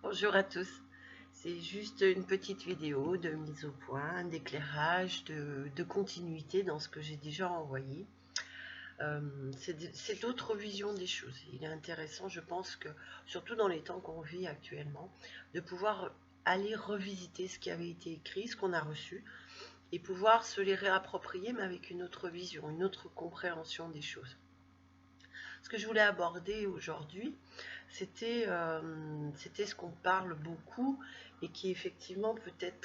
Bonjour à tous, c'est juste une petite vidéo de mise au point, d'éclairage, de continuité dans ce que j'ai déjà envoyé. C'est d'autres visions des choses. Il est intéressant, je pense que, surtout dans les temps qu'on vit actuellement, de pouvoir aller revisiter ce qui avait été écrit, ce qu'on a reçu, et pouvoir se les réapproprier, mais avec une autre vision, une autre compréhension des choses. Ce que je voulais aborder aujourd'hui, c'était ce qu'on parle beaucoup et qui effectivement peut être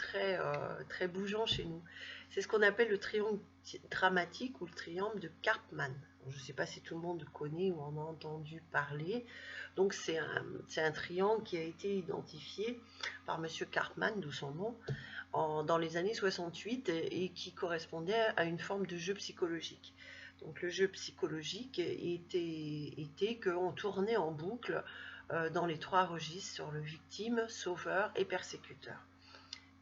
très bougeant chez nous. C'est ce qu'on appelle le triangle dramatique ou le triangle de Karpman. Je ne sais pas si tout le monde connaît ou en a entendu parler. Donc c'est un triangle qui a été identifié par M. Karpman, d'où son nom, dans les années 68 et qui correspondait à une forme de jeu psychologique. Donc le jeu psychologique était qu'on tournait en boucle dans les trois registres sur le victime, sauveur et persécuteur.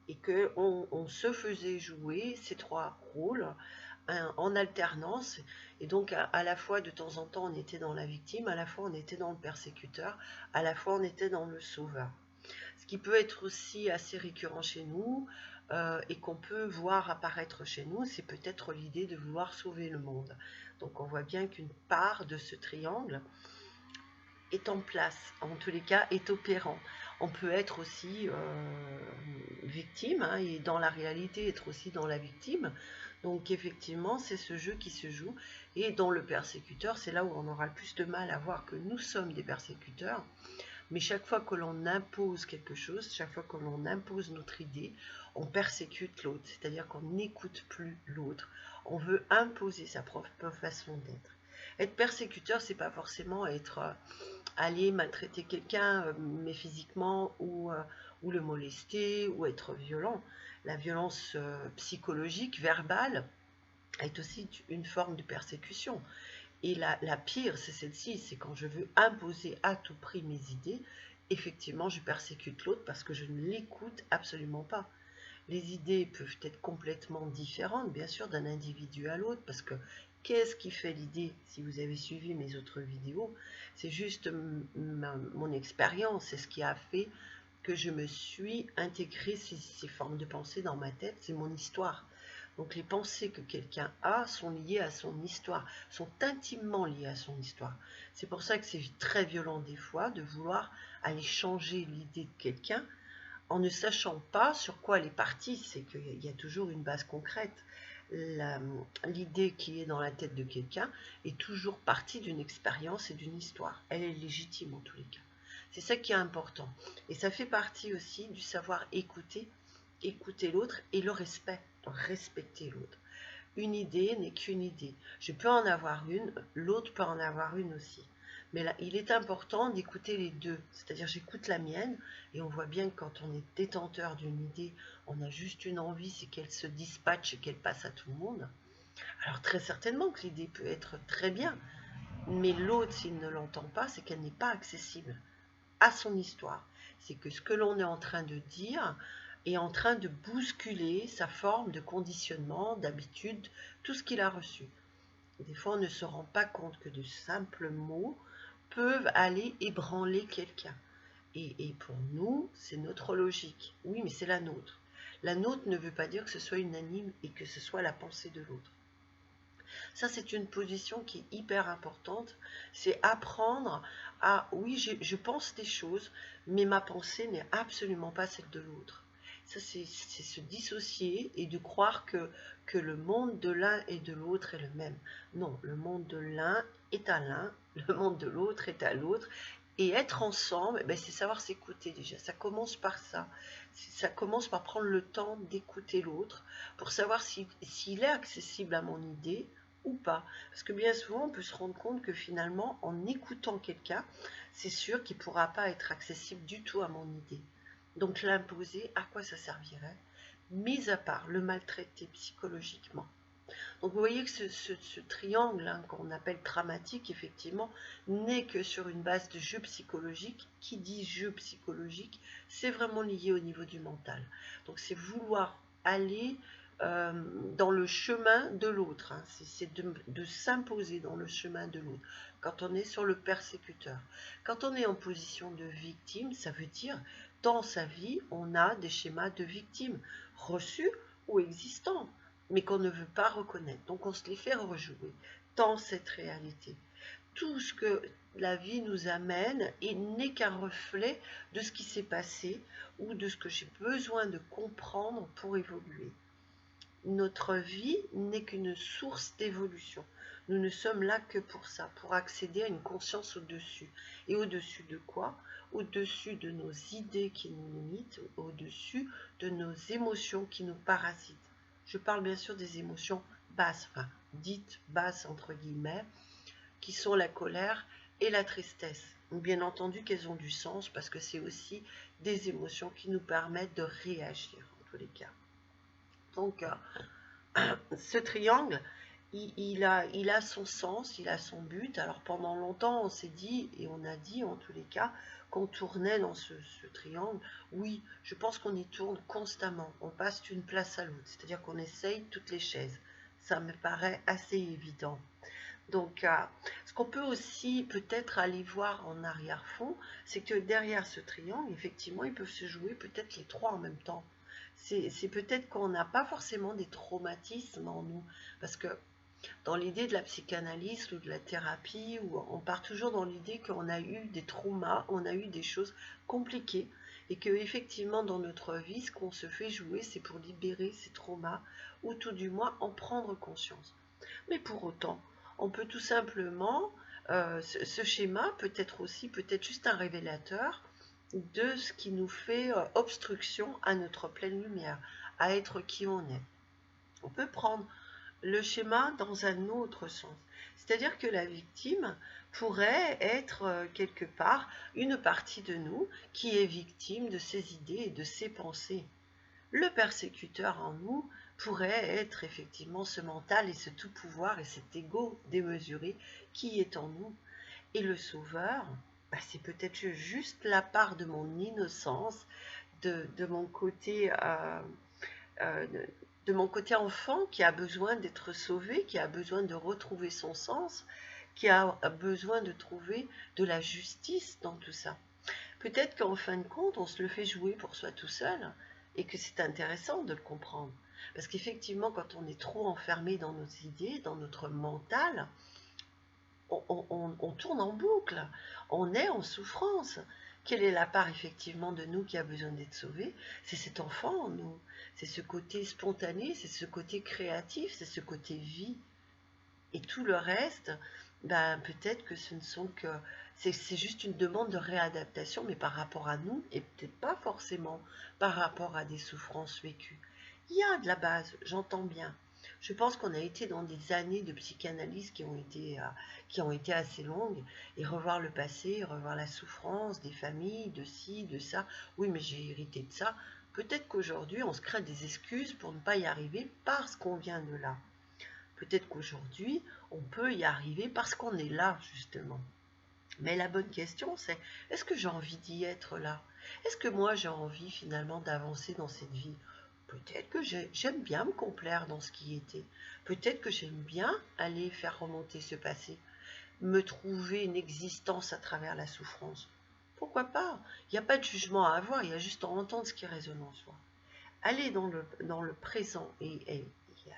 Et qu'on se faisait jouer ces trois rôles en alternance. Et donc à la fois de temps en temps on était dans la victime, à la fois on était dans le persécuteur, à la fois on était dans le sauveur. Ce qui peut être aussi assez récurrent chez nous et qu'on peut voir apparaître chez nous, c'est peut-être l'idée de vouloir sauver le monde. Donc on voit bien qu'une part de ce triangle est en place, en tous les cas est opérant. On peut être aussi victime et dans la réalité être aussi dans la victime. Donc effectivement c'est ce jeu qui se joue et dans le persécuteur c'est là où on aura le plus de mal à voir que nous sommes des persécuteurs. Mais chaque fois que l'on impose quelque chose, chaque fois que l'on impose notre idée, on persécute l'autre, c'est-à-dire qu'on n'écoute plus l'autre. On veut imposer sa propre façon d'être. Être persécuteur, c'est pas forcément aller maltraiter quelqu'un, mais physiquement, ou le molester, ou être violent. La violence psychologique, verbale, est aussi une forme de persécution. Et la pire, c'est celle-ci, c'est quand je veux imposer à tout prix mes idées, effectivement, je persécute l'autre parce que je ne l'écoute absolument pas. Les idées peuvent être complètement différentes, bien sûr, d'un individu à l'autre, parce que qu'est-ce qui fait l'idée? Si vous avez suivi mes autres vidéos, c'est juste mon expérience, c'est ce qui a fait que je me suis intégré ces formes de pensée dans ma tête, c'est mon histoire. Donc les pensées que quelqu'un a sont liées à son histoire, sont intimement liées à son histoire. C'est pour ça que c'est très violent des fois de vouloir aller changer l'idée de quelqu'un en ne sachant pas sur quoi elle est partie. C'est qu'il y a toujours une base concrète. L'idée qui est dans la tête de quelqu'un est toujours partie d'une expérience et d'une histoire. Elle est légitime en tous les cas. C'est ça qui est important. Et ça fait partie aussi du savoir écouter l'autre et le respect, respecter l'autre. Une idée n'est qu'une idée. Je peux en avoir une, l'autre peut en avoir une aussi. Mais là, il est important d'écouter les deux. C'est-à-dire, j'écoute la mienne, et on voit bien que quand on est détenteur d'une idée, on a juste une envie, c'est qu'elle se dispatche et qu'elle passe à tout le monde. Alors, très certainement que l'idée peut être très bien, mais l'autre, s'il ne l'entend pas, c'est qu'elle n'est pas accessible à son histoire. C'est que ce que l'on est en train de dire est en train de bousculer sa forme de conditionnement, d'habitude, tout ce qu'il a reçu. Des fois, on ne se rend pas compte que de simples mots peuvent aller ébranler quelqu'un. Et pour nous, c'est notre logique. Oui, mais c'est la nôtre. La nôtre ne veut pas dire que ce soit unanime et que ce soit la pensée de l'autre. Ça, c'est une position qui est hyper importante. C'est apprendre à, oui, je pense des choses, mais ma pensée n'est absolument pas celle de l'autre. Ça, c'est se dissocier et de croire que le monde de l'un et de l'autre est le même. Non, le monde de l'un est à l'un, le monde de l'autre est à l'autre. Et être ensemble, c'est savoir s'écouter déjà. Ça commence par ça. Ça commence par prendre le temps d'écouter l'autre pour savoir s'il est accessible à mon idée ou pas. Parce que bien souvent, on peut se rendre compte que finalement, en écoutant quelqu'un, c'est sûr qu'il ne pourra pas être accessible du tout à mon idée. Donc l'imposer, à quoi ça servirait? Mis à part le maltraiter psychologiquement. Donc vous voyez que ce triangle qu'on appelle dramatique, effectivement, n'est que sur une base de jeu psychologique. Qui dit jeu psychologique, c'est vraiment lié au niveau du mental. Donc c'est vouloir aller dans le chemin de l'autre, c'est de s'imposer dans le chemin de l'autre. Quand on est sur le persécuteur, quand on est en position de victime, ça veut dire dans sa vie, on a des schémas de victimes, reçus ou existants, mais qu'on ne veut pas reconnaître. Donc on se les fait rejouer dans cette réalité. Tout ce que la vie nous amène n'est qu'un reflet de ce qui s'est passé ou de ce que j'ai besoin de comprendre pour évoluer. Notre vie n'est qu'une source d'évolution. Nous ne sommes là que pour ça, pour accéder à une conscience au-dessus. Et au-dessus de quoi? Au-dessus de nos idées qui nous limitent, au-dessus de nos émotions qui nous parasitent. Je parle bien sûr des émotions basses, enfin dites basses entre guillemets, qui sont la colère et la tristesse. Bien entendu qu'elles ont du sens parce que c'est aussi des émotions qui nous permettent de réagir en tous les cas. Donc ce triangle, il a son sens, il a son but. Alors pendant longtemps, on s'est dit, et on a dit en tous les cas, qu'on tournait dans ce triangle. Oui, je pense qu'on y tourne constamment. On passe d'une place à l'autre, c'est-à-dire qu'on essaye toutes les chaises. Ça me paraît assez évident. Donc, ce qu'on peut aussi peut-être aller voir en arrière-fond, c'est que derrière ce triangle, effectivement, ils peuvent se jouer peut-être les trois en même temps. C'est peut-être qu'on n'a pas forcément des traumatismes en nous, parce que dans l'idée de la psychanalyse ou de la thérapie, où on part toujours dans l'idée qu'on a eu des traumas, on a eu des choses compliquées, et que effectivement dans notre vie, ce qu'on se fait jouer, c'est pour libérer ces traumas, ou tout du moins en prendre conscience. Mais pour autant, on peut tout simplement, ce schéma peut être aussi peut-être juste un révélateur de ce qui nous fait obstruction à notre pleine lumière, à être qui on est. On peut prendre le schéma dans un autre sens. C'est-à-dire que la victime pourrait être quelque part une partie de nous qui est victime de ses idées et de ses pensées. Le persécuteur en nous pourrait être effectivement ce mental et ce tout pouvoir et cet ego démesuré qui est en nous. Et le sauveur, c'est peut-être juste la part de mon innocence, de mon côté de mon côté enfant qui a besoin d'être sauvé, qui a besoin de retrouver son sens, qui a besoin de trouver de la justice dans tout ça. Peut-être qu'en fin de compte, on se le fait jouer pour soi tout seul et que c'est intéressant de le comprendre. Parce qu'effectivement, quand on est trop enfermé dans nos idées, dans notre mental, on tourne en boucle, on est en souffrance. Quelle est la part effectivement de nous qui a besoin d'être sauvée? C'est cet enfant en nous, c'est ce côté spontané, c'est ce côté créatif, c'est ce côté vie. Et tout le reste, peut-être que ce ne sont que... C'est juste une demande de réadaptation, mais par rapport à nous, et peut-être pas forcément par rapport à des souffrances vécues. Il y a de la base, j'entends bien. Je pense qu'on a été dans des années de psychanalyse qui ont été assez longues, et revoir le passé, revoir la souffrance des familles, de ci, de ça. Oui, mais j'ai hérité de ça. Peut-être qu'aujourd'hui, on se crée des excuses pour ne pas y arriver parce qu'on vient de là. Peut-être qu'aujourd'hui, on peut y arriver parce qu'on est là, justement. Mais la bonne question, c'est, est-ce que j'ai envie d'y être là? Est-ce que moi, j'ai envie finalement d'avancer dans cette vie? Peut-être que j'aime bien me complaire dans ce qui était. Peut-être que j'aime bien aller faire remonter ce passé, me trouver une existence à travers la souffrance. Pourquoi pas? Il n'y a pas de jugement à avoir, il y a juste à entendre ce qui résonne en soi. Aller dans le présent et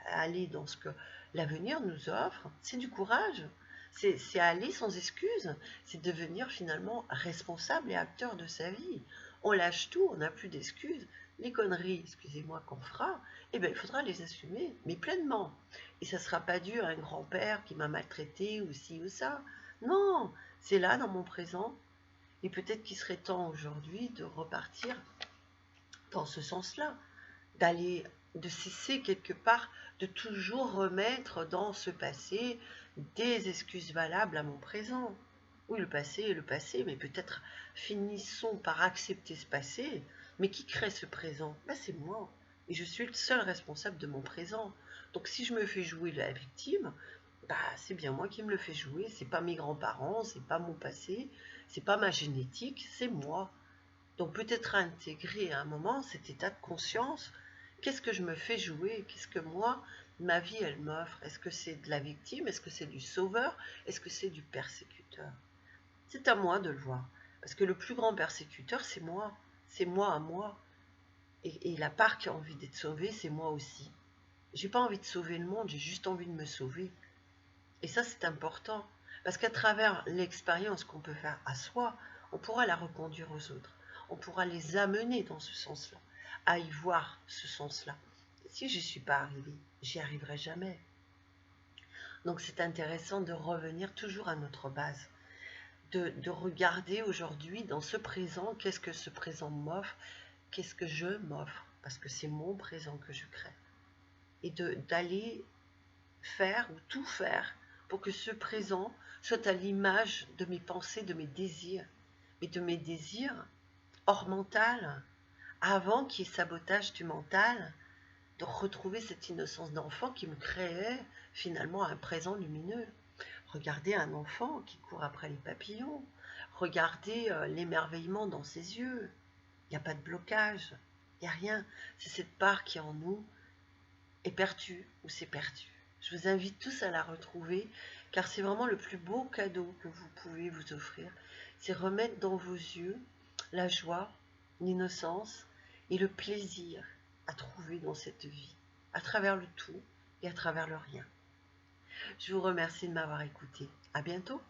aller dans ce que l'avenir nous offre, c'est du courage. C'est aller sans excuse, c'est devenir finalement responsable et acteur de sa vie. On lâche tout, on n'a plus d'excuses. Les conneries, excusez-moi, qu'on fera, il faudra les assumer, mais pleinement. Et ça ne sera pas dû à un grand-père qui m'a maltraité ou ci ou ça. Non, c'est là dans mon présent. Et peut-être qu'il serait temps aujourd'hui de repartir dans ce sens-là, de cesser quelque part de toujours remettre dans ce passé des excuses valables à mon présent. Oui, le passé est le passé, mais peut-être finissons par accepter ce passé, mais qui crée ce présent? C'est moi, et je suis le seul responsable de mon présent. Donc si je me fais jouer la victime, c'est bien moi qui me le fais jouer, c'est pas mes grands-parents, c'est pas mon passé, c'est pas ma génétique, c'est moi. Donc peut-être intégrer à un moment cet état de conscience. Qu'est-ce que je me fais jouer? Qu'est-ce que moi, ma vie, elle m'offre? Est-ce que c'est de la victime? Est-ce que c'est du sauveur? Est-ce que c'est du persécuteur? C'est à moi de le voir. Parce que le plus grand persécuteur, c'est moi. c'est moi à moi. Et la part qui a envie d'être sauvée, c'est moi aussi. J'ai pas envie de sauver le monde, j'ai juste envie de me sauver. Et ça, c'est important. Parce qu'à travers l'expérience qu'on peut faire à soi, on pourra la reconduire aux autres. On pourra les amener dans ce sens-là, à y voir ce sens-là. Si je ne suis pas arrivée, j'y arriverai jamais. Donc c'est intéressant de revenir toujours à notre base, de regarder aujourd'hui dans ce présent, qu'est-ce que ce présent m'offre, qu'est-ce que je m'offre, parce que c'est mon présent que je crée. Et d'aller faire ou tout faire pour que ce présent soit à l'image de mes pensées, de mes désirs, mais de mes désirs hors mental, avant qu'il y ait sabotage du mental, de retrouver cette innocence d'enfant qui me créait finalement un présent lumineux. Regardez un enfant qui court après les papillons, regardez l'émerveillement dans ses yeux, il n'y a pas de blocage, il n'y a rien, c'est cette part qui en nous est perdue ou c'est perdu. Je vous invite tous à la retrouver, car c'est vraiment le plus beau cadeau que vous pouvez vous offrir. C'est remettre dans vos yeux la joie, l'innocence et le plaisir à trouver dans cette vie, à travers le tout et à travers le rien. Je vous remercie de m'avoir écouté. À bientôt.